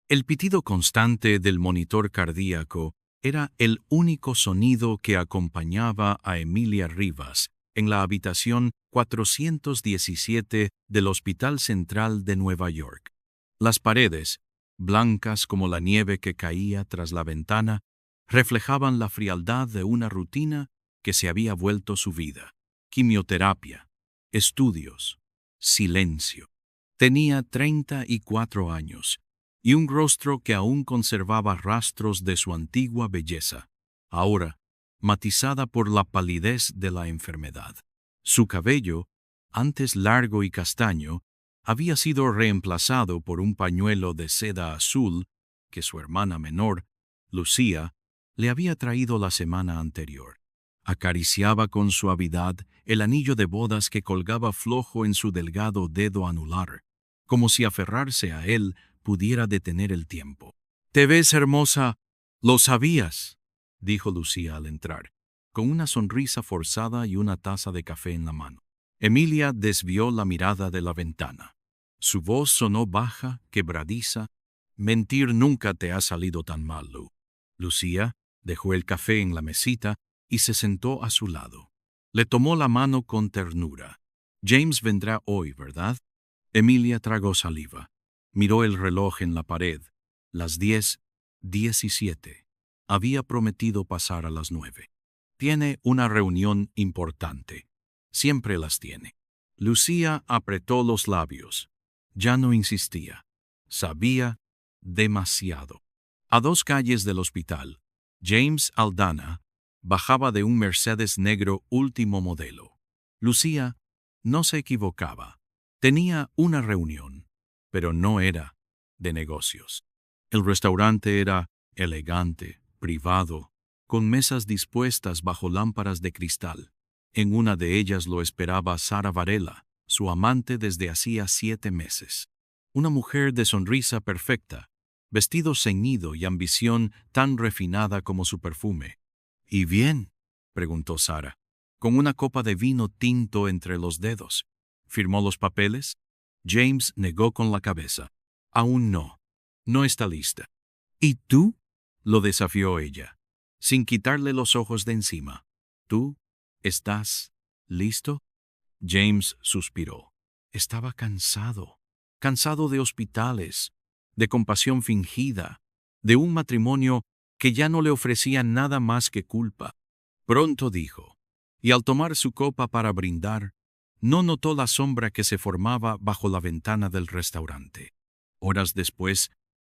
El pitido constante del monitor cardíaco era el único sonido que acompañaba a Emilia Rivas en la habitación 417 del Hospital Central de Nueva York. Las paredes, blancas como la nieve que caía tras la ventana, reflejaban la frialdad de una rutina que se había vuelto su vida. Quimioterapia, estudios, silencio. Tenía 34 años y un rostro que aún conservaba rastros de su antigua belleza, ahora matizada por la palidez de la enfermedad. Su cabello, antes largo y castaño, había sido reemplazado por un pañuelo de seda azul que su hermana menor, Lucía, le había traído la semana anterior. Acariciaba con suavidad el anillo de bodas que colgaba flojo en su delgado dedo anular, como si aferrarse a él pudiera detener el tiempo. «Te ves hermosa. Lo sabías», dijo Lucía al entrar, con una sonrisa forzada y una taza de café en la mano. Emilia desvió la mirada de la ventana. Su voz sonó baja, quebradiza. «Mentir nunca te ha salido tan mal, Lu». Lucía dejó el café en la mesita y se sentó a su lado. Le tomó la mano con ternura. «James vendrá hoy, ¿verdad?» Emilia tragó saliva. Miró el reloj en la pared. Las 10:17. Había prometido pasar a las 9. Tiene una reunión importante. Siempre las tiene. Lucía apretó los labios. Ya no insistía. Sabía demasiado. A 2 calles del hospital, James Aldana bajaba de un Mercedes negro último modelo. Lucía no se equivocaba. Tenía una reunión, pero no era de negocios. El restaurante era elegante, privado, con mesas dispuestas bajo lámparas de cristal. En una de ellas lo esperaba Sara Varela, su amante desde hacía 7 meses. Una mujer de sonrisa perfecta, vestido ceñido y ambición tan refinada como su perfume. «¿Y bien?», preguntó Sara, con una copa de vino tinto entre los dedos. «¿Firmó los papeles?» James negó con la cabeza. «Aún no. No está lista». «¿Y tú?», lo desafió ella, sin quitarle los ojos de encima. «¿Tú estás listo?» James suspiró. Estaba cansado de hospitales, de compasión fingida, de un matrimonio que ya no le ofrecía nada más que culpa. Pronto dijo, y al tomar su copa para brindar, no notó la sombra que se formaba bajo la ventana del restaurante. Horas después,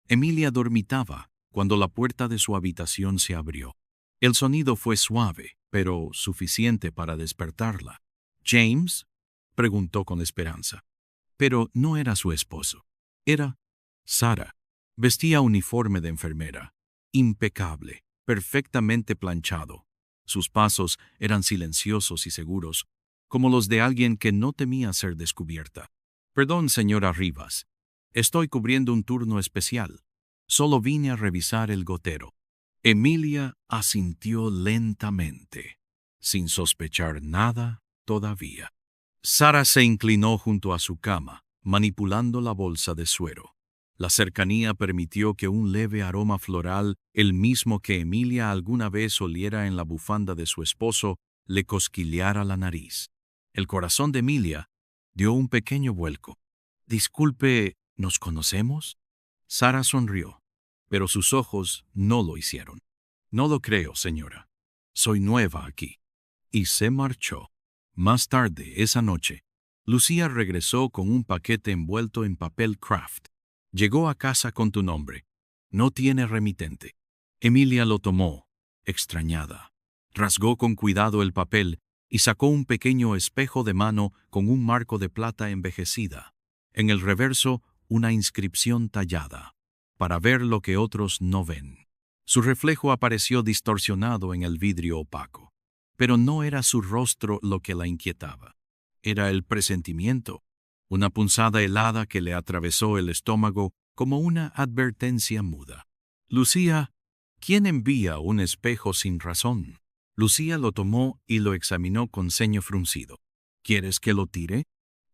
Emilia dormitaba cuando la puerta de su habitación se abrió. El sonido fue suave, pero suficiente para despertarla. «¿James?», preguntó con esperanza. Pero no era su esposo. Era Sara. Vestía uniforme de enfermera, impecable, perfectamente planchado. Sus pasos eran silenciosos y seguros, como los de alguien que no temía ser descubierta. «Perdón, señora Rivas. Estoy cubriendo un turno especial. Solo vine a revisar el gotero». Emilia asintió lentamente, sin sospechar nada todavía. Sara se inclinó junto a su cama, manipulando la bolsa de suero. La cercanía permitió que un leve aroma floral, el mismo que Emilia alguna vez oliera en la bufanda de su esposo, le cosquilleara la nariz. El corazón de Emilia dio un pequeño vuelco. «Disculpe, ¿nos conocemos?». Sara sonrió, pero sus ojos no lo hicieron. «No lo creo, señora. Soy nueva aquí». Y se marchó. Más tarde, esa noche, Lucía regresó con un paquete envuelto en papel craft. «Llegó a casa con tu nombre. No tiene remitente». Emilia lo tomó, extrañada. Rasgó con cuidado el papel y sacó un pequeño espejo de mano con un marco de plata envejecida. En el reverso, una inscripción tallada, para ver lo que otros no ven. Su reflejo apareció distorsionado en el vidrio opaco. Pero no era su rostro lo que la inquietaba. Era el presentimiento, una punzada helada que le atravesó el estómago como una advertencia muda. «Lucía, ¿quién envía un espejo sin razón?». Lucía lo tomó y lo examinó con ceño fruncido. «¿Quieres que lo tire?».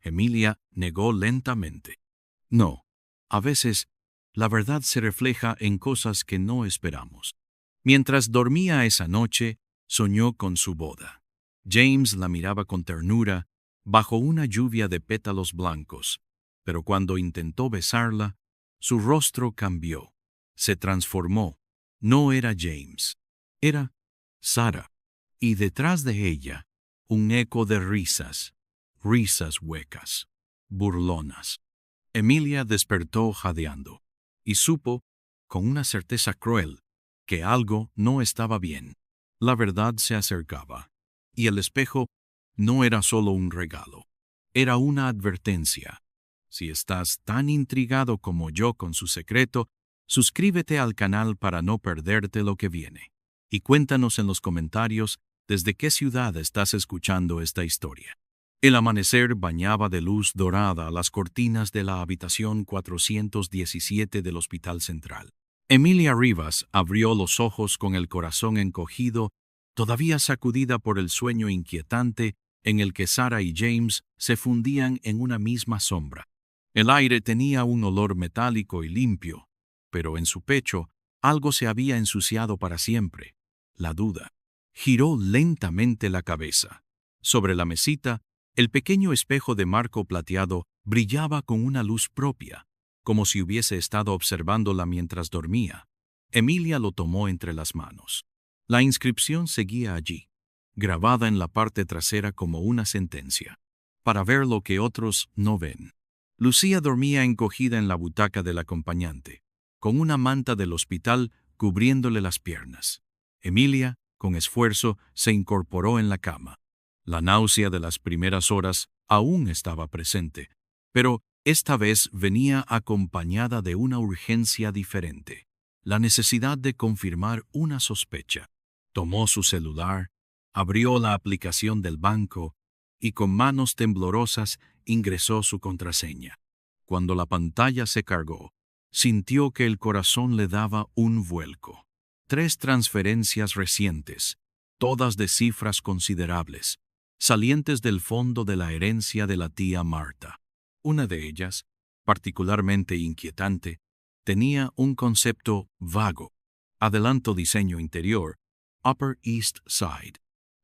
Emilia negó lentamente. «No, a veces La verdad se refleja en cosas que no esperamos. Mientras dormía esa noche, soñó con su boda. James la miraba con ternura, bajo una lluvia de pétalos blancos, pero cuando intentó besarla, su rostro cambió. Se transformó. No era James. Era Sarah. Y detrás de ella, un eco de risas, risas huecas, burlonas. Emilia despertó jadeando, y supo, con una certeza cruel, que algo no estaba bien. La verdad se acercaba, y el espejo no era solo un regalo, era una advertencia. Si estás tan intrigado como yo con su secreto, suscríbete al canal para no perderte lo que viene. Y cuéntanos en los comentarios desde qué ciudad estás escuchando esta historia. El amanecer bañaba de luz dorada las cortinas de la habitación 417 del Hospital Central. Emilia Rivas abrió los ojos con el corazón encogido, todavía sacudida por el sueño inquietante en el que Sarah y James se fundían en una misma sombra. El aire tenía un olor metálico y limpio, pero en su pecho algo se había ensuciado para siempre: la duda. Giró lentamente la cabeza. Sobre la mesita, el pequeño espejo de marco plateado brillaba con una luz propia, como si hubiese estado observándola mientras dormía. Emilia lo tomó entre las manos. La inscripción seguía allí, grabada en la parte trasera como una sentencia: para ver lo que otros no ven. Lucía dormía encogida en la butaca del acompañante, con una manta del hospital cubriéndole las piernas. Emilia, con esfuerzo, se incorporó en la cama. La náusea de las primeras horas aún estaba presente, pero esta vez venía acompañada de una urgencia diferente: la necesidad de confirmar una sospecha. Tomó su celular, abrió la aplicación del banco y con manos temblorosas ingresó su contraseña. Cuando la pantalla se cargó, sintió que el corazón le daba un vuelco. 3 transferencias recientes, todas de cifras considerables, salientes del fondo de la herencia de la tía Marta. Una de ellas, particularmente inquietante, tenía un concepto vago: adelanto diseño interior, Upper East Side.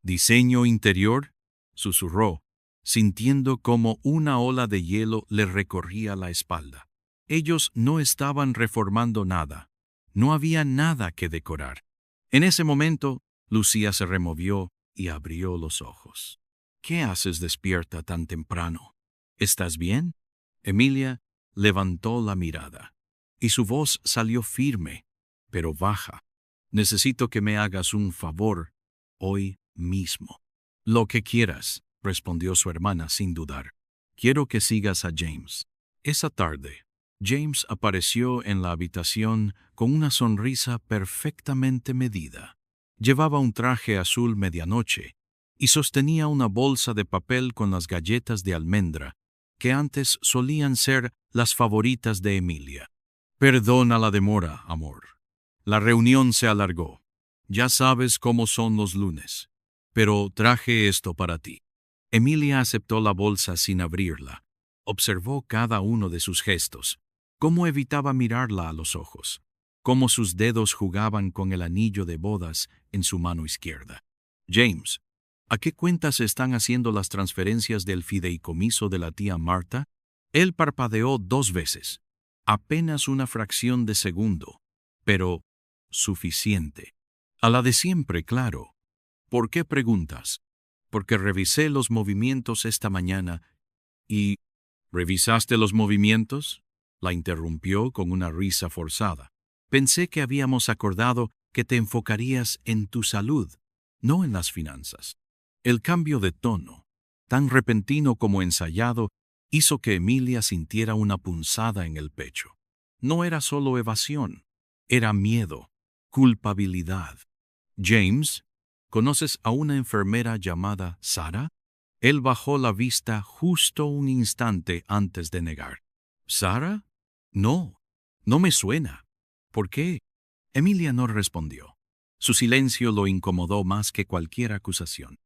¿Diseño interior?, susurró, sintiendo como una ola de hielo le recorría la espalda. Ellos no estaban reformando nada. No había nada que decorar. En ese momento, Lucía se removió y abrió los ojos. ¿Qué haces despierta tan temprano? ¿Estás bien? Emilia levantó la mirada, y su voz salió firme, pero baja. Necesito que me hagas un favor hoy mismo. Lo que quieras, respondió su hermana sin dudar. Quiero que sigas a James. Esa tarde, James apareció en la habitación con una sonrisa perfectamente medida. Llevaba un traje azul medianoche y sostenía una bolsa de papel con las galletas de almendra, que antes solían ser las favoritas de Emilia. Perdona la demora, amor. La reunión se alargó. Ya sabes cómo son los lunes. Pero traje esto para ti. Emilia aceptó la bolsa sin abrirla. Observó cada uno de sus gestos, cómo evitaba mirarla a los ojos, cómo sus dedos jugaban con el anillo de bodas en su mano izquierda. James, ¿a qué cuentas están haciendo las transferencias del fideicomiso de la tía Marta? Él parpadeó 2 veces, apenas una fracción de segundo, pero suficiente. A la de siempre, claro. ¿Por qué preguntas? Porque revisé los movimientos esta mañana y... ¿Revisaste los movimientos?, la interrumpió con una risa forzada. Pensé que habíamos acordado que te enfocarías en tu salud, no en las finanzas. El cambio de tono, tan repentino como ensayado, hizo que Emilia sintiera una punzada en el pecho. No era solo evasión, era miedo, culpabilidad. James, ¿conoces a una enfermera llamada Sarah? Él bajó la vista justo un instante antes de negar. ¿Sarah? No, no me suena. ¿Por qué? Emilia no respondió. Su silencio lo incomodó más que cualquier acusación.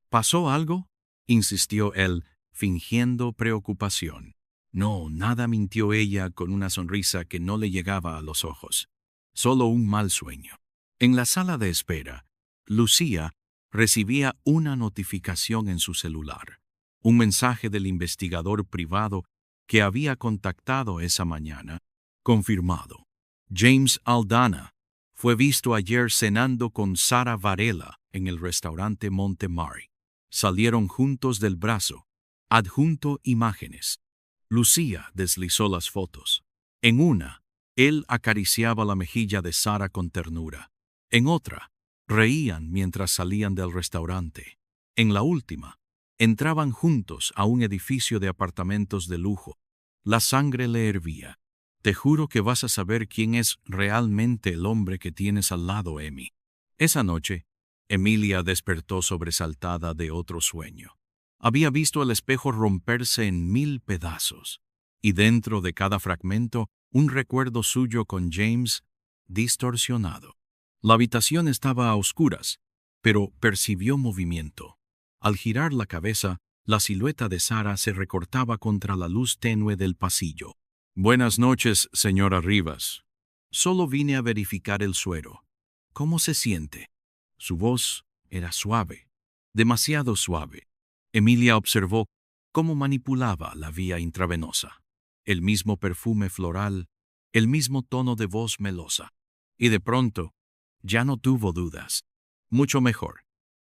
¿Pasó algo?, insistió él, fingiendo preocupación. No, nada, mintió ella con una sonrisa que no le llegaba a los ojos. Solo un mal sueño. En la sala de espera, Lucía recibía una notificación en su celular, un mensaje del investigador privado que había contactado esa mañana, confirmado. James Aldana fue visto ayer cenando con Sara Varela en el restaurante Montemari. Salieron juntos del brazo. Adjunto imágenes. Lucía deslizó las fotos. En una, él acariciaba la mejilla de Sara con ternura. En otra, reían mientras salían del restaurante. En la última, entraban juntos a un edificio de apartamentos de lujo. La sangre le hervía. Te juro que vas a saber quién es realmente el hombre que tienes al lado, Emmy. Esa noche, Emilia despertó sobresaltada de otro sueño. Había visto el espejo romperse en 1000 pedazos, y dentro de cada fragmento un recuerdo suyo con James distorsionado. La habitación estaba a oscuras, pero percibió movimiento. Al girar la cabeza, la silueta de Sara se recortaba contra la luz tenue del pasillo. Buenas noches, señora Rivas. Solo vine a verificar el suero. ¿Cómo se siente? Su voz era suave, demasiado suave. Emilia observó cómo manipulaba la vía intravenosa. El mismo perfume floral, el mismo tono de voz melosa. Y de pronto, ya no tuvo dudas. Mucho mejor.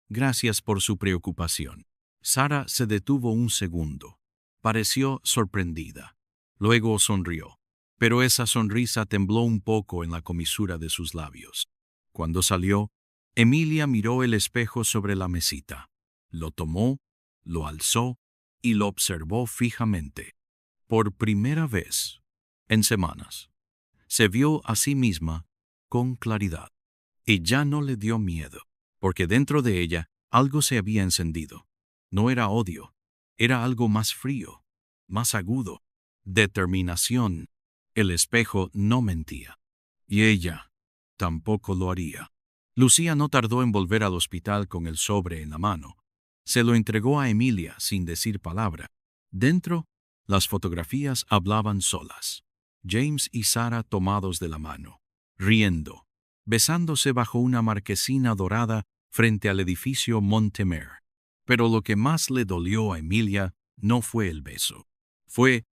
Gracias por su preocupación. Sara se detuvo un segundo. Pareció sorprendida. Luego sonrió, pero esa sonrisa tembló un poco en la comisura de sus labios. Cuando salió, Emilia miró el espejo sobre la mesita. Lo tomó, lo alzó y lo observó fijamente. Por primera vez en semanas, se vio a sí misma con claridad. Y ya no le dio miedo, porque dentro de ella algo se había encendido. No era odio, era algo más frío, más agudo. Determinación. El espejo no mentía. Y ella tampoco lo haría. Lucía no tardó en volver al hospital con el sobre en la mano. Se lo entregó a Emilia sin decir palabra. Dentro, las fotografías hablaban solas. James y Sara tomados de la mano, riendo, besándose bajo una marquesina dorada frente al edificio Montemer. Pero lo que más le dolió a Emilia no fue el beso. Fue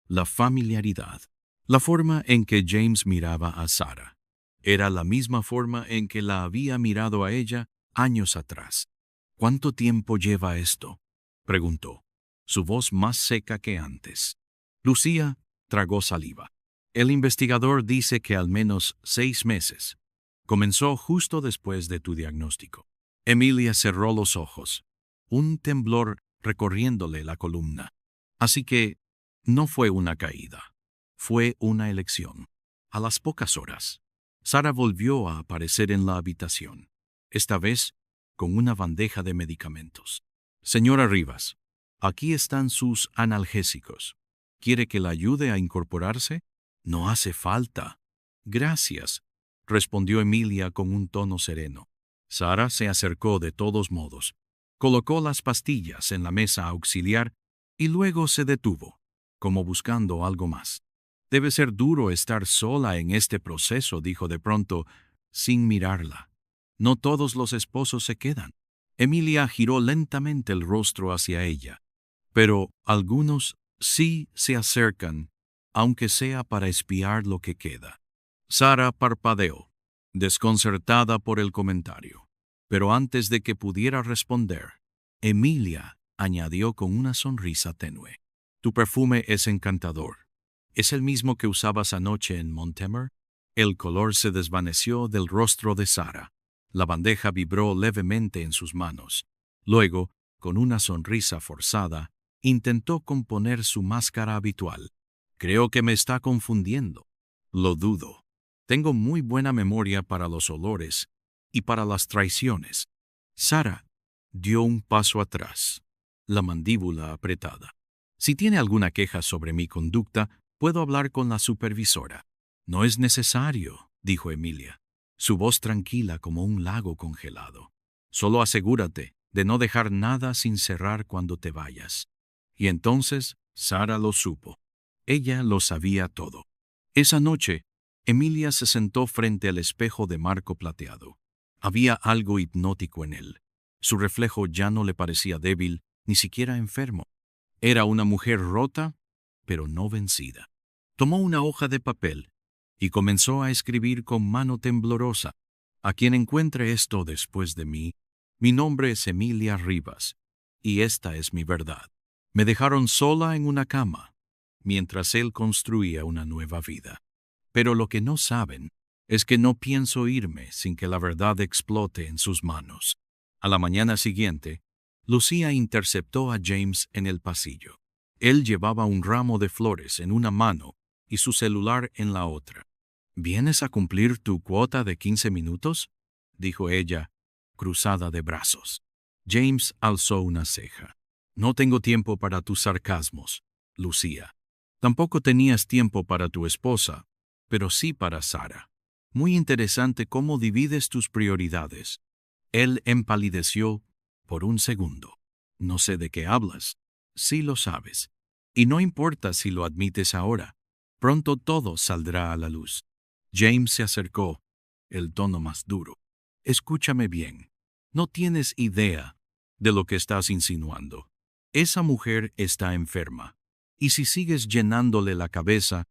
la familiaridad. La forma en que James miraba a Sara. Era la misma forma en que la había mirado a ella años atrás. ¿Cuánto tiempo lleva esto?, preguntó, su voz más seca que antes. Lucía tragó saliva. El investigador dice que al menos 6 meses. Comenzó justo después de tu diagnóstico. Emilia cerró los ojos, un temblor recorriéndole la columna. Así que no fue una caída, fue una elección. A las pocas horas, Sara volvió a aparecer en la habitación, esta vez con una bandeja de medicamentos. Señora Rivas, aquí están sus analgésicos. ¿Quiere que la ayude a incorporarse? No hace falta. Gracias, respondió Emilia con un tono sereno. Sara se acercó de todos modos, colocó las pastillas en la mesa auxiliar y luego se detuvo, como buscando algo más. Debe ser duro estar sola en este proceso, dijo de pronto, sin mirarla. No todos los esposos se quedan. Emilia giró lentamente el rostro hacia ella. Pero algunos sí se acercan, aunque sea para espiar lo que queda. Sara parpadeó, desconcertada por el comentario. Pero antes de que pudiera responder, Emilia añadió con una sonrisa tenue. Tu perfume es encantador. ¿Es el mismo que usabas anoche en Montemer? El color se desvaneció del rostro de Sara. La bandeja vibró levemente en sus manos. Luego, con una sonrisa forzada, intentó componer su máscara habitual. Creo que me está confundiendo. Lo dudo. Tengo muy buena memoria para los olores y para las traiciones. Sara dio un paso atrás, la mandíbula apretada. Si tiene alguna queja sobre mi conducta, puedo hablar con la supervisora. No es necesario, dijo Emilia, su voz tranquila como un lago congelado. Solo asegúrate de no dejar nada sin cerrar cuando te vayas. Y entonces Sara lo supo. Ella lo sabía todo. Esa noche, Emilia se sentó frente al espejo de marco plateado. Había algo hipnótico en él. Su reflejo ya no le parecía débil, ni siquiera enfermo. Era una mujer rota, pero no vencida. Tomó una hoja de papel y comenzó a escribir con mano temblorosa. A quien encuentre esto después de mí, mi nombre es Emilia Rivas, y esta es mi verdad. Me dejaron sola en una cama, mientras él construía una nueva vida. Pero lo que no saben es que no pienso irme sin que la verdad explote en sus manos. A la mañana siguiente, Lucía interceptó a James en el pasillo. Él llevaba un ramo de flores en una mano y su celular en la otra. ¿Vienes a cumplir tu cuota de 15 minutos? Dijo ella, cruzada de brazos. James alzó una ceja. No tengo tiempo para tus sarcasmos, Lucía. Tampoco tenías tiempo para tu esposa, pero sí para Sara. Muy interesante cómo divides tus prioridades. Él empalideció por un segundo. No sé de qué hablas. Sí lo sabes. Y no importa si lo admites ahora. Pronto todo saldrá a la luz. James se acercó, el tono más duro. Escúchame bien. No tienes idea de lo que estás insinuando. Esa mujer está enferma. Y si sigues llenándole la cabeza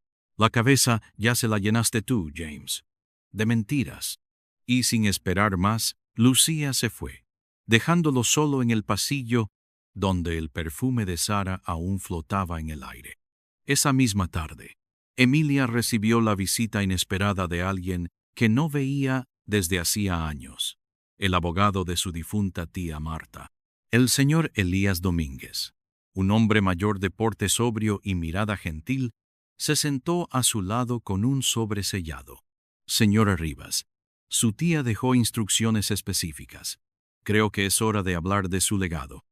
ya se la llenaste tú, James. De mentiras. Y sin esperar más, Lucía se fue, dejándolo solo en el pasillo donde el perfume de Sara aún flotaba en el aire. Esa misma tarde, Emilia recibió la visita inesperada de alguien que no veía desde hacía años, el abogado de su difunta tía Marta, el señor Elías Domínguez. Un hombre mayor de porte sobrio y mirada gentil, se sentó a su lado con un sobre sellado. Señora Rivas, su tía dejó instrucciones específicas. Creo que es hora de hablar de su legado.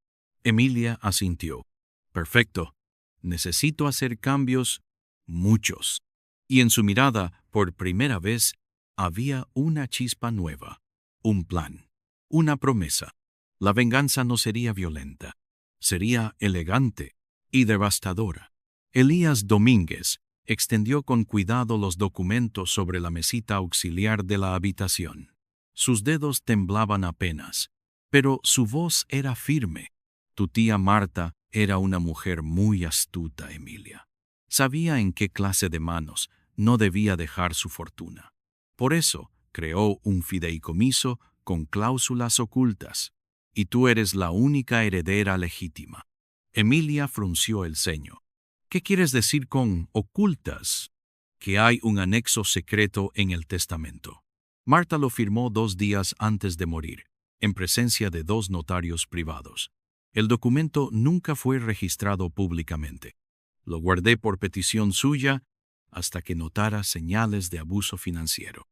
Emilia asintió. Perfecto. Necesito hacer cambios, muchos. Y en su mirada, por primera vez, había una chispa nueva. Un plan. Una promesa. La venganza no sería violenta. Sería elegante y devastadora. Elías Domínguez extendió con cuidado los documentos sobre la mesita auxiliar de la habitación. Sus dedos temblaban apenas, pero su voz era firme. Tu tía Marta era una mujer muy astuta, Emilia. Sabía en qué clase de manos no debía dejar su fortuna. Por eso creó un fideicomiso con cláusulas ocultas, y tú eres la única heredera legítima. Emilia frunció el ceño. ¿Qué quieres decir con ocultas? Que hay un anexo secreto en el testamento. Marta lo firmó 2 días antes de morir, en presencia de 2 notarios privados. El documento nunca fue registrado públicamente. Lo guardé por petición suya hasta que notara señales de abuso financiero.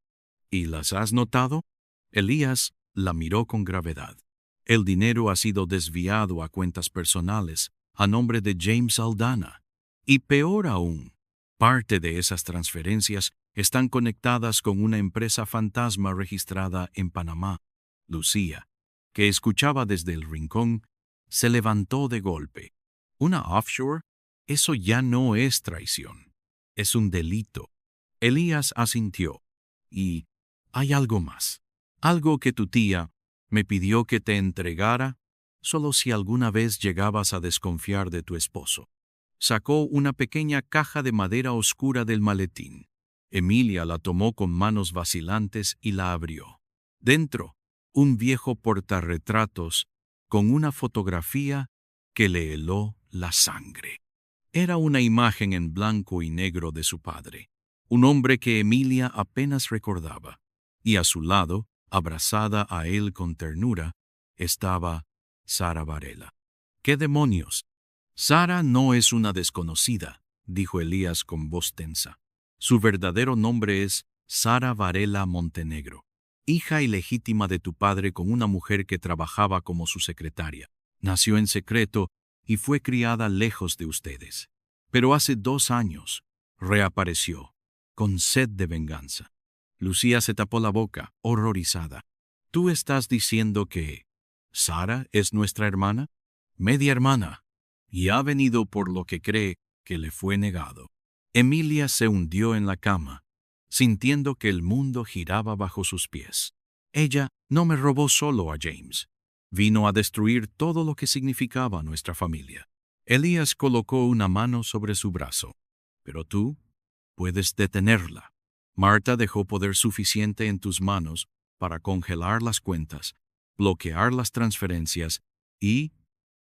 ¿Y las has notado? Elías la miró con gravedad. El dinero ha sido desviado a cuentas personales a nombre de James Aldana. Y peor aún, parte de esas transferencias están conectadas con una empresa fantasma registrada en Panamá. Lucía, que escuchaba desde el rincón, se levantó de golpe. ¿Una offshore? Eso ya no es traición. Es un delito. Elías asintió. Y hay algo más. Algo que tu tía me pidió que te entregara solo si alguna vez llegabas a desconfiar de tu esposo. Sacó una pequeña caja de madera oscura del maletín. Emilia la tomó con manos vacilantes y la abrió. Dentro, un viejo portarretratos con una fotografía que le heló la sangre. Era una imagen en blanco y negro de su padre, un hombre que Emilia apenas recordaba, y a su lado, abrazada a él con ternura, estaba Sara Varela. ¿Qué demonios? Sara no es una desconocida, dijo Elías con voz tensa. Su verdadero nombre es Sara Varela Montenegro, hija ilegítima de tu padre con una mujer que trabajaba como su secretaria. Nació en secreto y fue criada lejos de ustedes. Pero hace 2 años reapareció, con sed de venganza. Lucía se tapó la boca, horrorizada. ¿Tú estás diciendo que Sara es nuestra hermana? Media hermana. Y ha venido por lo que cree que le fue negado. Emilia se hundió en la cama, sintiendo que el mundo giraba bajo sus pies. Ella no me robó solo a James. Vino a destruir todo lo que significaba nuestra familia. Elías colocó una mano sobre su brazo. Pero tú puedes detenerla. Marta dejó poder suficiente en tus manos para congelar las cuentas, bloquear las transferencias y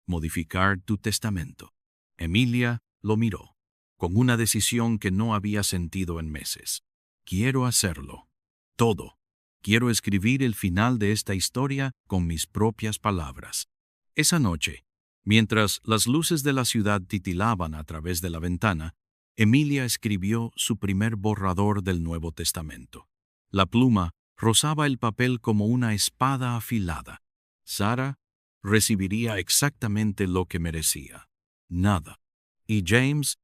modificar tu testamento. Emilia lo miró, con una decisión que no había sentido en meses. Quiero hacerlo. Todo. Quiero escribir el final de esta historia con mis propias palabras. Esa noche, mientras las luces de la ciudad titilaban a través de la ventana, Emilia escribió su primer borrador del Nuevo Testamento. La pluma rozaba el papel como una espada afilada. Sara recibiría exactamente lo que merecía. Nada. Y James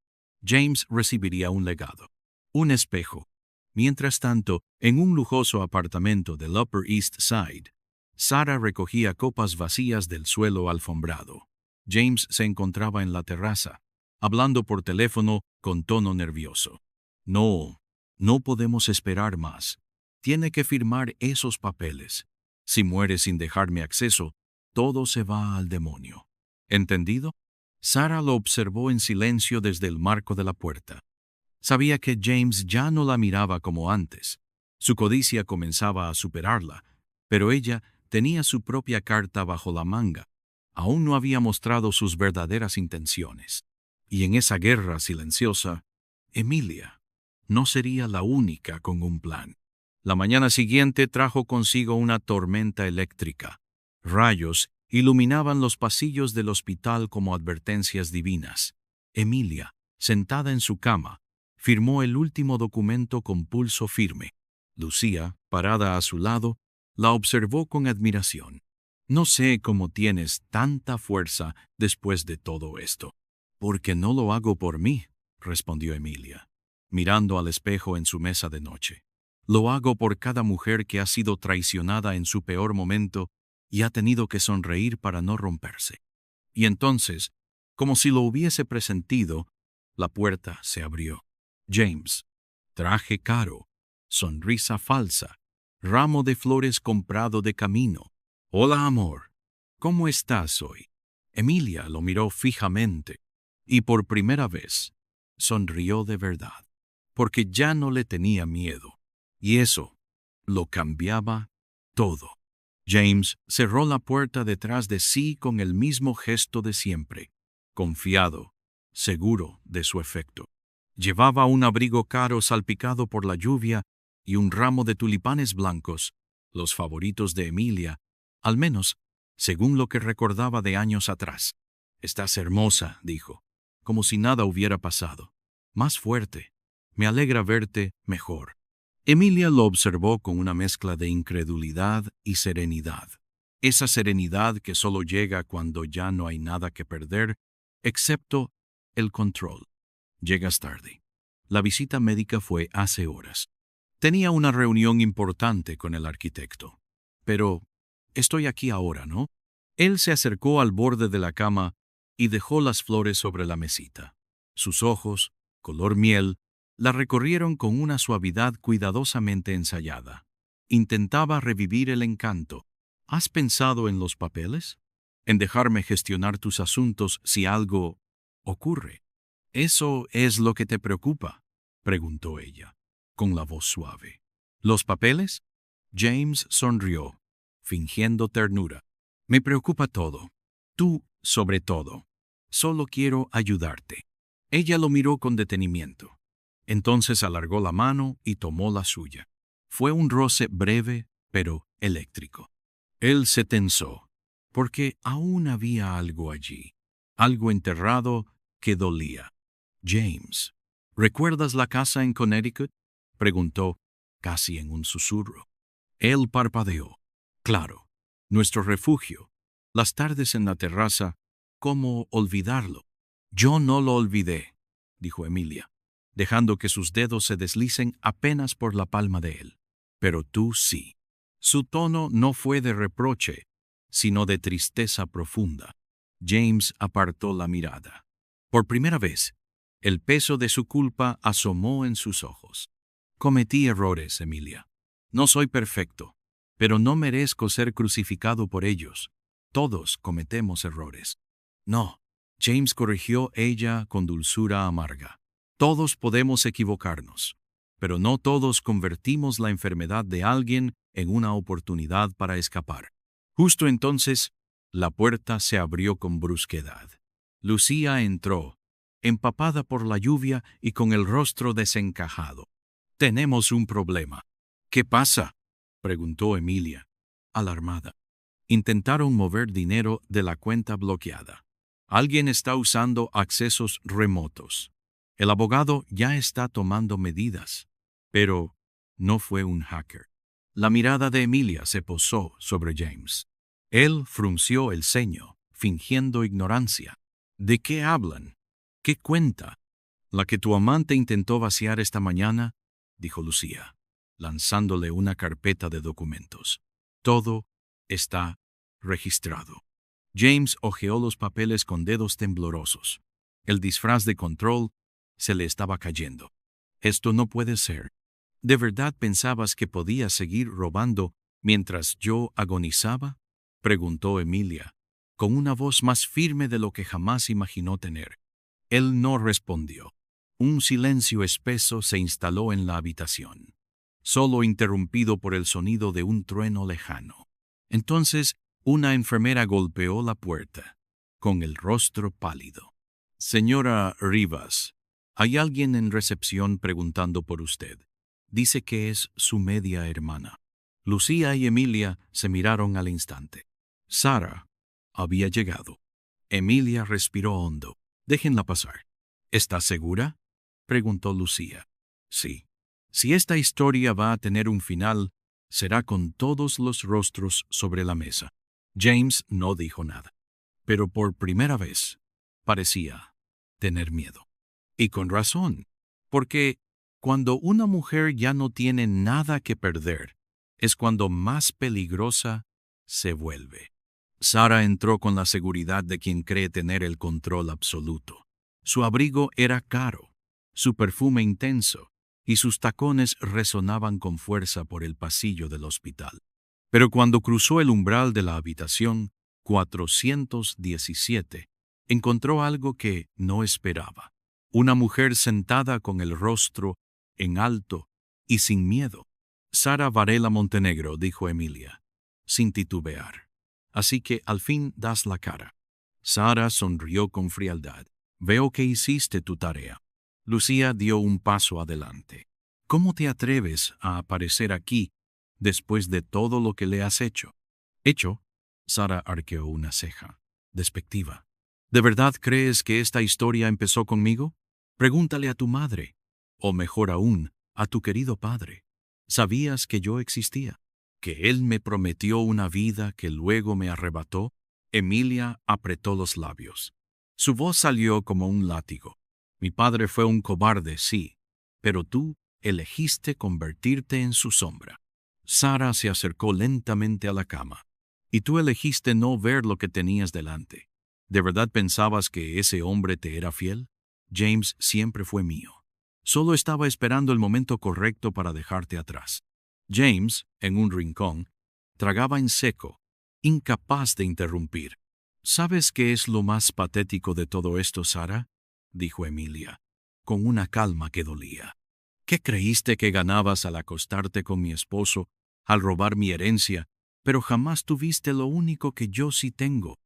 recibiría un legado. Un espejo. Mientras tanto, en un lujoso apartamento del Upper East Side, Sara recogía copas vacías del suelo alfombrado. James se encontraba en la terraza, hablando por teléfono con tono nervioso. No podemos esperar más. Tiene que firmar esos papeles. Si muere sin dejarme acceso, todo se va al demonio. ¿Entendido? Sara lo observó en silencio desde el marco de la puerta. Sabía que James ya no la miraba como antes. Su codicia comenzaba a superarla, pero ella tenía su propia carta bajo la manga. Aún no había mostrado sus verdaderas intenciones. Y en esa guerra silenciosa, Emilia no sería la única con un plan. La mañana siguiente trajo consigo una tormenta eléctrica. Rayos iluminaban los pasillos del hospital como advertencias divinas. Emilia, sentada en su cama, firmó el último documento con pulso firme. Lucía, parada a su lado, la observó con admiración. No sé cómo tienes tanta fuerza después de todo esto. Porque no lo hago por mí, respondió Emilia, mirando al espejo en su mesa de noche. Lo hago por cada mujer que ha sido traicionada en su peor momento y ha tenido que sonreír para no romperse. Y entonces, como si lo hubiese presentido, la puerta se abrió. James, traje caro, sonrisa falsa, ramo de flores comprado de camino. Hola, amor. ¿Cómo estás hoy? Emilia lo miró fijamente y por primera vez sonrió de verdad, porque ya no le tenía miedo, y eso lo cambiaba todo. James cerró la puerta detrás de sí con el mismo gesto de siempre, confiado, seguro de su efecto. Llevaba un abrigo caro salpicado por la lluvia y un ramo de tulipanes blancos, los favoritos de Emilia, al menos según lo que recordaba de años atrás. «Estás hermosa», dijo, como si nada hubiera pasado. «Más fuerte. Me alegra verte mejor». Emilia lo observó con una mezcla de incredulidad y serenidad. Esa serenidad que solo llega cuando ya no hay nada que perder, excepto el control. Llegas tarde. La visita médica fue hace horas. Tenía una reunión importante con el arquitecto. Pero estoy aquí ahora, ¿no? Él se acercó al borde de la cama y dejó las flores sobre la mesita. Sus ojos, color miel, la recorrieron con una suavidad cuidadosamente ensayada. Intentaba revivir el encanto. ¿Has pensado en los papeles? ¿En dejarme gestionar tus asuntos si algo ocurre? ¿Eso es lo que te preocupa?, preguntó ella, con la voz suave. ¿Los papeles? James sonrió, fingiendo ternura. Me preocupa todo. Tú, sobre todo. Solo quiero ayudarte. Ella lo miró con detenimiento. Entonces alargó la mano y tomó la suya. Fue un roce breve, pero eléctrico. Él se tensó, porque aún había algo allí, algo enterrado que dolía. James, ¿recuerdas la casa en Connecticut?, preguntó, casi en un susurro. Él parpadeó. Claro, nuestro refugio, las tardes en la terraza, ¿cómo olvidarlo? Yo no lo olvidé, dijo Emilia, dejando que sus dedos se deslicen apenas por la palma de él. Pero tú sí. Su tono no fue de reproche, sino de tristeza profunda. James apartó la mirada. Por primera vez, El peso de su culpa asomó en sus ojos. Cometí errores, Emilia. No soy perfecto, pero no merezco ser crucificado por ellos. Todos cometemos errores. No, James corrigió ella con dulzura amarga. Todos podemos equivocarnos, pero no todos convertimos la enfermedad de alguien en una oportunidad para escapar. Justo entonces, la puerta se abrió con brusquedad. Lucía entró, empapada por la lluvia y con el rostro desencajado. «Tenemos un problema». «¿Qué pasa?», preguntó Emilia, alarmada. «Intentaron mover dinero de la cuenta bloqueada. Alguien está usando accesos remotos. El abogado ya está tomando medidas, pero no fue un hacker». La mirada de Emilia se posó sobre James. Él frunció el ceño, fingiendo ignorancia. «¿De qué hablan? ¿Qué cuenta?» «La que tu amante intentó vaciar esta mañana», dijo Lucía, lanzándole una carpeta de documentos. «Todo está registrado». James hojeó los papeles con dedos temblorosos. El disfraz de control se le estaba cayendo. «Esto no puede ser. ¿De verdad pensabas que podías seguir robando mientras yo agonizaba?», preguntó Emilia, con una voz más firme de lo que jamás imaginó tener. Él no respondió. Un silencio espeso se instaló en la habitación, solo interrumpido por el sonido de un trueno lejano. Entonces, una enfermera golpeó la puerta, con el rostro pálido. «Señora Rivas, hay alguien en recepción preguntando por usted. Dice que es su media hermana». Lucía y Emilia se miraron al instante. Sara había llegado. Emilia respiró hondo. «Déjenla pasar». «¿Estás segura?», preguntó Lucía. «Sí. Si esta historia va a tener un final, será con todos los rostros sobre la mesa». James no dijo nada, pero por primera vez parecía tener miedo. Y con razón, porque cuando una mujer ya no tiene nada que perder, es cuando más peligrosa se vuelve. Sara entró con la seguridad de quien cree tener el control absoluto. Su abrigo era caro, su perfume intenso, y sus tacones resonaban con fuerza por el pasillo del hospital. Pero cuando cruzó el umbral de la habitación 417, encontró algo que no esperaba. Una mujer sentada con el rostro en alto y sin miedo. «Sara Varela Montenegro», dijo Emilia, sin titubear. «Así que al fin das la cara». Sara sonrió con frialdad. «Veo que hiciste tu tarea». Lucía dio un paso adelante. «¿Cómo te atreves a aparecer aquí después de todo lo que le has hecho?» «¿Hecho?», Sara arqueó una ceja, despectiva. «¿De verdad crees que esta historia empezó conmigo? Pregúntale a tu madre, o mejor aún, a tu querido padre. ¿Sabías que yo existía? ¿Que él me prometió una vida que luego me arrebató?» Emilia apretó los labios. Su voz salió como un látigo. «Mi padre fue un cobarde, sí, pero tú elegiste convertirte en su sombra». Sara se acercó lentamente a la cama. «Y tú elegiste no ver lo que tenías delante. ¿De verdad pensabas que ese hombre te era fiel? James siempre fue mío. Solo estaba esperando el momento correcto para dejarte atrás». James, en un rincón, tragaba en seco, incapaz de interrumpir. «¿Sabes qué es lo más patético de todo esto, Sara?», dijo Emilia, con una calma que dolía. «¿Qué creíste que ganabas al acostarte con mi esposo, al robar mi herencia, pero jamás tuviste lo único que yo sí tengo?»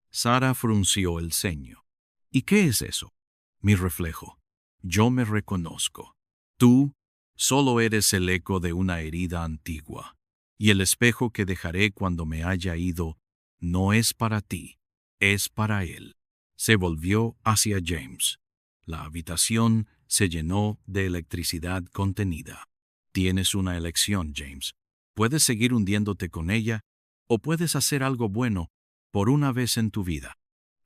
Sara frunció el ceño. «¿Y qué es eso?» «Mi reflejo. Yo me reconozco. Tú solo eres el eco de una herida antigua, y el espejo que dejaré cuando me haya ido no es para ti, es para él». Se volvió hacia James. La habitación se llenó de electricidad contenida. «Tienes una elección, James. Puedes seguir hundiéndote con ella, o puedes hacer algo bueno por una vez en tu vida».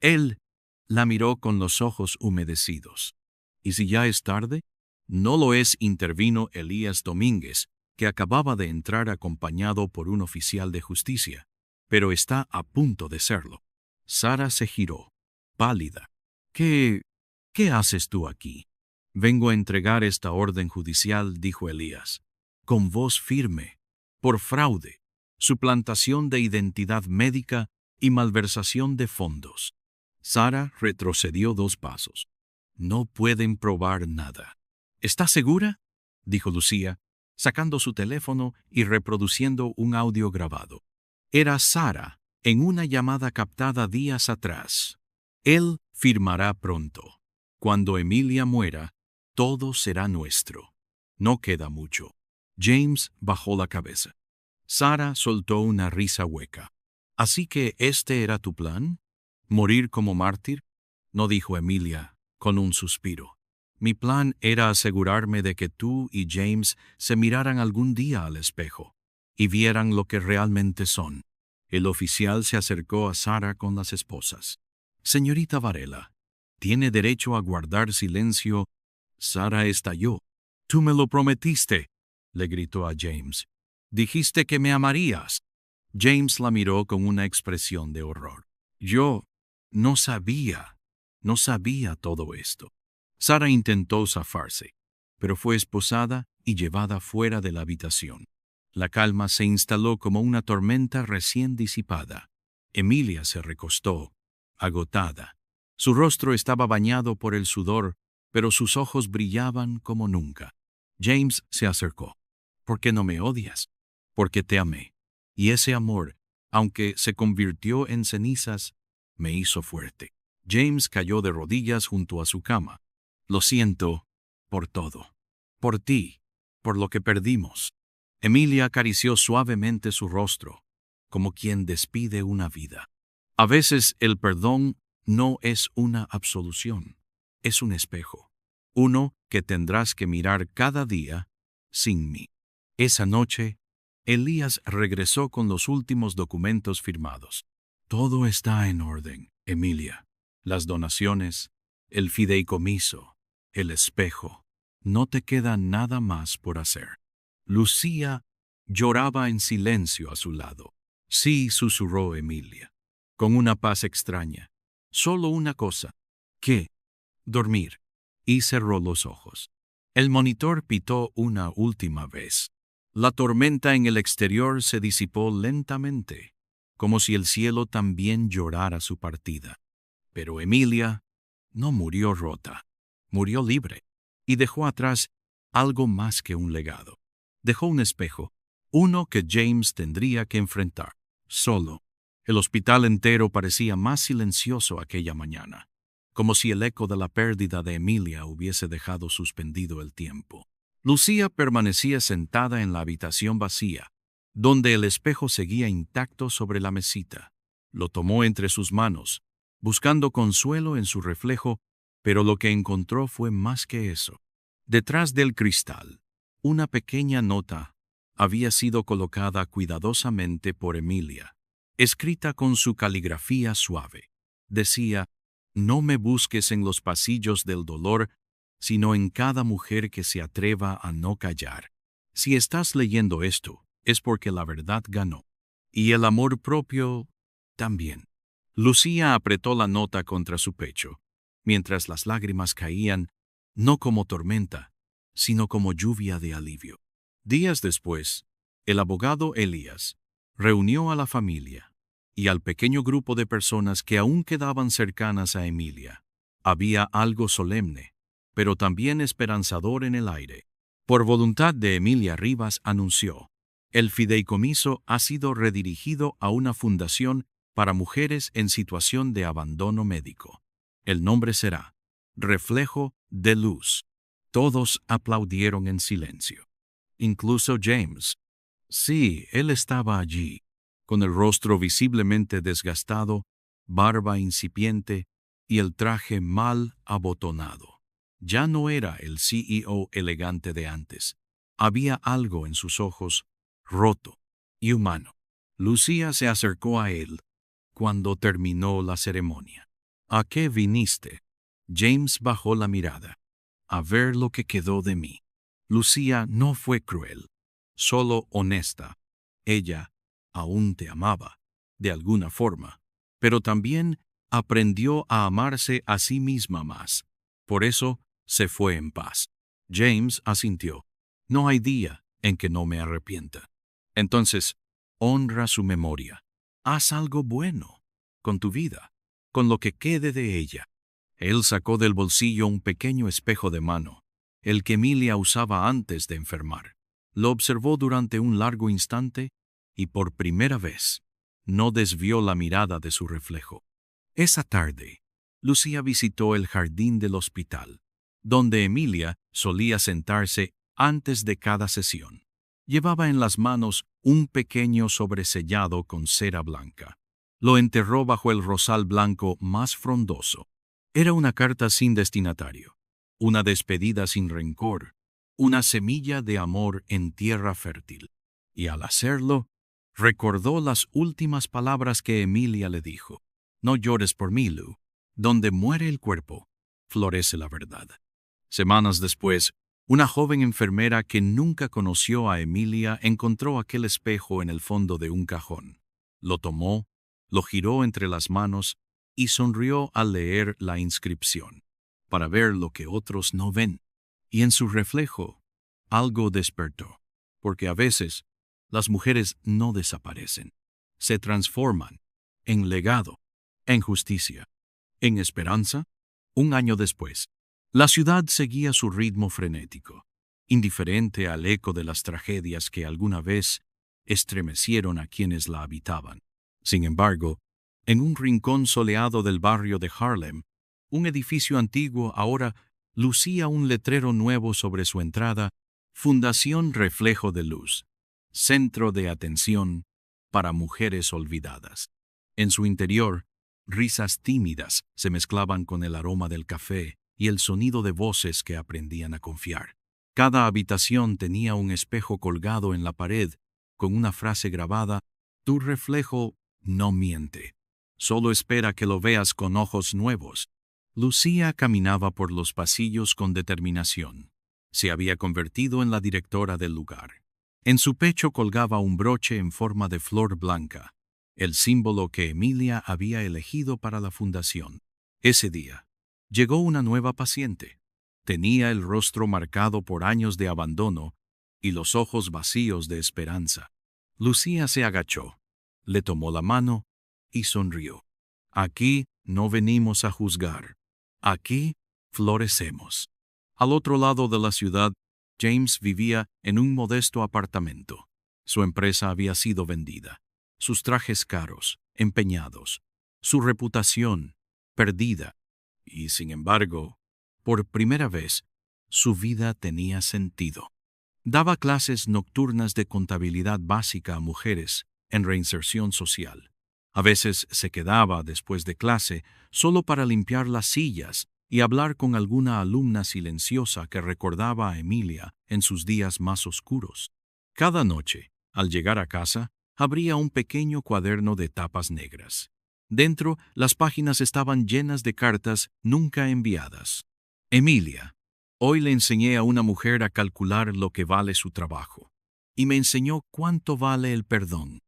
Él la miró con los ojos humedecidos. «¿Y si ya es tarde?» «No lo es», intervino Elías Domínguez, que acababa de entrar acompañado por un oficial de justicia, «pero está a punto de serlo». Sara se giró, pálida. «¿Qué ¿Qué haces tú aquí? Vengo a entregar esta orden judicial, dijo Elías, con voz firme, por fraude, suplantación de identidad médica y malversación de fondos. Sara retrocedió 2 pasos. No pueden probar nada. ¿Estás segura? Dijo Lucía, sacando su teléfono y reproduciendo un audio grabado. Era Sara en una llamada captada días atrás. Él firmará pronto. Cuando Emilia muera, todo será nuestro. No queda mucho. James bajó la cabeza. Sara soltó una risa hueca. ¿Así que este era tu plan? ¿Morir como mártir? No, dijo Emilia, con un suspiro. Mi plan era asegurarme de que tú y James se miraran algún día al espejo y vieran lo que realmente son. El oficial se acercó a Sara con las esposas. Señorita Varela, tiene derecho a guardar silencio. Sara estalló. Tú me lo prometiste, le gritó a James. Dijiste que me amarías. James la miró con una expresión de horror. Yo no sabía todo esto. Sara intentó zafarse, pero fue esposada y llevada fuera de la habitación. La calma se instaló como una tormenta recién disipada. Emilia se recostó, agotada. Su rostro estaba bañado por el sudor, pero sus ojos brillaban como nunca. James se acercó. ¿Por qué no me odias? Porque te amé. Y ese amor, aunque se convirtió en cenizas, me hizo fuerte. James cayó de rodillas junto a su cama. Lo siento por todo. Por ti, por lo que perdimos. Emilia acarició suavemente su rostro, como quien despide una vida. A veces el perdón no es una absolución, es un espejo. Uno que tendrás que mirar cada día sin mí. Esa noche, Elías regresó con los últimos documentos firmados. Todo está en orden, Emilia. Las donaciones, el fideicomiso, el espejo. No te queda nada más por hacer. Lucía lloraba en silencio a su lado. Sí, susurró Emilia, con una paz extraña. Solo una cosa. ¿Qué? Dormir. Y cerró los ojos. El monitor pitó una última vez. La tormenta en el exterior se disipó lentamente, como si el cielo también llorara su partida. Pero Emilia no murió rota, murió libre, y dejó atrás algo más que un legado. Dejó un espejo, uno que James tendría que enfrentar, solo. El hospital entero parecía más silencioso aquella mañana, como si el eco de la pérdida de Emilia hubiese dejado suspendido el tiempo. Lucía permanecía sentada en la habitación vacía, donde el espejo seguía intacto sobre la mesita. Lo tomó entre sus manos, buscando consuelo en su reflejo, pero lo que encontró fue más que eso. Detrás del cristal, una pequeña nota había sido colocada cuidadosamente por Emilia, escrita con su caligrafía suave. Decía: «No me busques en los pasillos del dolor, sino en cada mujer que se atreva a no callar. Si estás leyendo esto, es porque la verdad ganó. Y el amor propio también». Lucía apretó la nota contra su pecho, mientras las lágrimas caían, no como tormenta, sino como lluvia de alivio. Días después, el abogado Elías reunió a la familia y al pequeño grupo de personas que aún quedaban cercanas a Emilia. Había algo solemne, pero también esperanzador en el aire. Por voluntad de Emilia Rivas anunció: el fideicomiso ha sido redirigido a una fundación para mujeres en situación de abandono médico. El nombre será Reflejo de Luz. Todos aplaudieron en silencio. Incluso James. Sí, él estaba allí, con el rostro visiblemente desgastado, barba incipiente y el traje mal abotonado. Ya no era el CEO elegante de antes. Había algo en sus ojos, roto y humano. Lucía se acercó a él cuando terminó la ceremonia. ¿A qué viniste? James bajó la mirada. A ver lo que quedó de mí. Lucía no fue cruel, solo honesta. Ella aún te amaba, de alguna forma, pero también aprendió a amarse a sí misma más. Por eso se fue en paz. James asintió. No hay día en que no me arrepienta. Entonces, honra su memoria. Haz algo bueno con tu vida, con lo que quede de ella. Él sacó del bolsillo un pequeño espejo de mano, el que Emilia usaba antes de enfermar. Lo observó durante un largo instante y por primera vez no desvió la mirada de su reflejo. Esa tarde, Lucía visitó el jardín del hospital, donde Emilia solía sentarse antes de cada sesión. Llevaba en las manos un pequeño sobresellado con cera blanca. Lo enterró bajo el rosal blanco más frondoso. Era una carta sin destinatario, una despedida sin rencor, una semilla de amor en tierra fértil. Y al hacerlo, recordó las últimas palabras que Emilia le dijo. No llores por mí, Lou. Donde muere el cuerpo, florece la verdad. Semanas después, una joven enfermera que nunca conoció a Emilia encontró aquel espejo en el fondo de un cajón. Lo tomó, lo giró entre las manos y sonrió al leer la inscripción, para ver lo que otros no ven. Y en su reflejo, algo despertó, porque a veces las mujeres no desaparecen, se transforman en legado, en justicia, en esperanza. Un año después, la ciudad seguía su ritmo frenético, indiferente al eco de las tragedias que alguna vez estremecieron a quienes la habitaban. Sin embargo, en un rincón soleado del barrio de Harlem, un edificio antiguo ahora lucía un letrero nuevo sobre su entrada: Fundación Reflejo de Luz, Centro de Atención para Mujeres Olvidadas. En su interior, risas tímidas se mezclaban con el aroma del café y el sonido de voces que aprendían a confiar. Cada habitación tenía un espejo colgado en la pared con una frase grabada: tu reflejo no miente, solo espera que lo veas con ojos nuevos. Lucía caminaba por los pasillos con determinación. Se había convertido en la directora del lugar. En su pecho colgaba un broche en forma de flor blanca, el símbolo que Emilia había elegido para la fundación. Ese día, llegó una nueva paciente. Tenía el rostro marcado por años de abandono y los ojos vacíos de esperanza. Lucía se agachó, le tomó la mano y sonrió. Aquí no venimos a juzgar. Aquí florecemos. Al otro lado de la ciudad, James vivía en un modesto apartamento. Su empresa había sido vendida. Sus trajes caros, empeñados, su reputación perdida. Y, sin embargo, por primera vez, su vida tenía sentido. Daba clases nocturnas de contabilidad básica a mujeres en reinserción social. A veces se quedaba después de clase solo para limpiar las sillas y hablar con alguna alumna silenciosa que recordaba a Emilia en sus días más oscuros. Cada noche, al llegar a casa, abría un pequeño cuaderno de tapas negras. Dentro, las páginas estaban llenas de cartas nunca enviadas. Emilia, hoy le enseñé a una mujer a calcular lo que vale su trabajo, y me enseñó cuánto vale el perdón.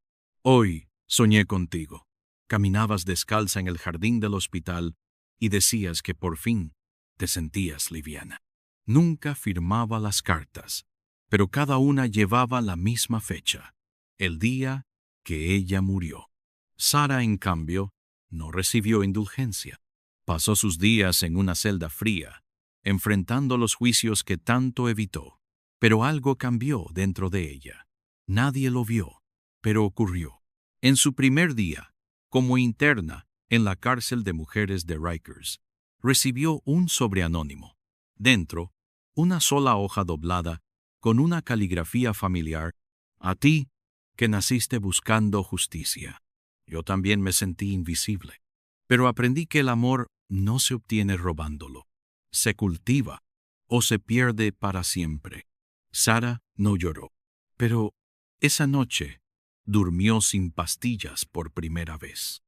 Hoy soñé contigo. Caminabas descalza en el jardín del hospital y decías que por fin te sentías liviana. Nunca firmaba las cartas, pero cada una llevaba la misma fecha, el día que ella murió. Sara, en cambio, no recibió indulgencia. Pasó sus días en una celda fría, enfrentando los juicios que tanto evitó. Pero algo cambió dentro de ella. Nadie lo vio, pero ocurrió. En su primer día, como interna en la cárcel de mujeres de Rikers, recibió un sobre anónimo. Dentro, una sola hoja doblada con una caligrafía familiar: a ti, que naciste buscando justicia. Yo también me sentí invisible, pero aprendí que el amor no se obtiene robándolo. Se cultiva o se pierde para siempre. Sara no lloró, pero esa noche durmió sin pastillas por primera vez.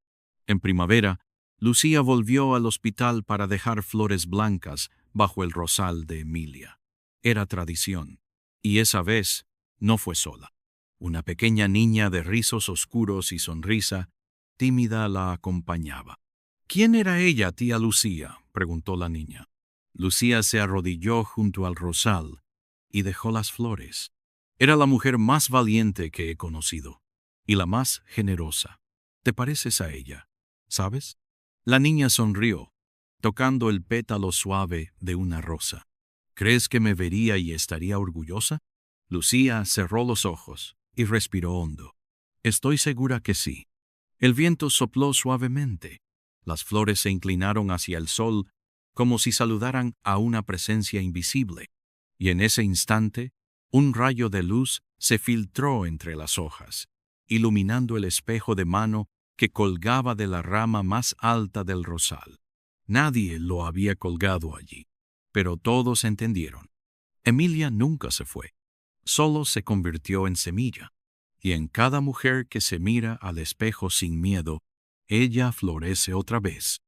En primavera, Lucía volvió al hospital para dejar flores blancas bajo el rosal de Emilia. Era tradición, y esa vez no fue sola. Una pequeña niña de rizos oscuros y sonrisa tímida la acompañaba. «¿Quién era ella, tía Lucía?», preguntó la niña. Lucía se arrodilló junto al rosal y dejó las flores. Era la mujer más valiente que he conocido y la más generosa. ¿Te pareces a ella? ¿Sabes? La niña sonrió, tocando el pétalo suave de una rosa. ¿Crees que me vería y estaría orgullosa? Lucía cerró los ojos y respiró hondo. Estoy segura que sí. El viento sopló suavemente. Las flores se inclinaron hacia el sol como si saludaran a una presencia invisible. Y en ese instante, un rayo de luz se filtró entre las hojas, iluminando el espejo de mano que colgaba de la rama más alta del rosal. Nadie lo había colgado allí, pero todos entendieron. Emilia nunca se fue, solo se convirtió en semilla, y en cada mujer que se mira al espejo sin miedo, ella florece otra vez.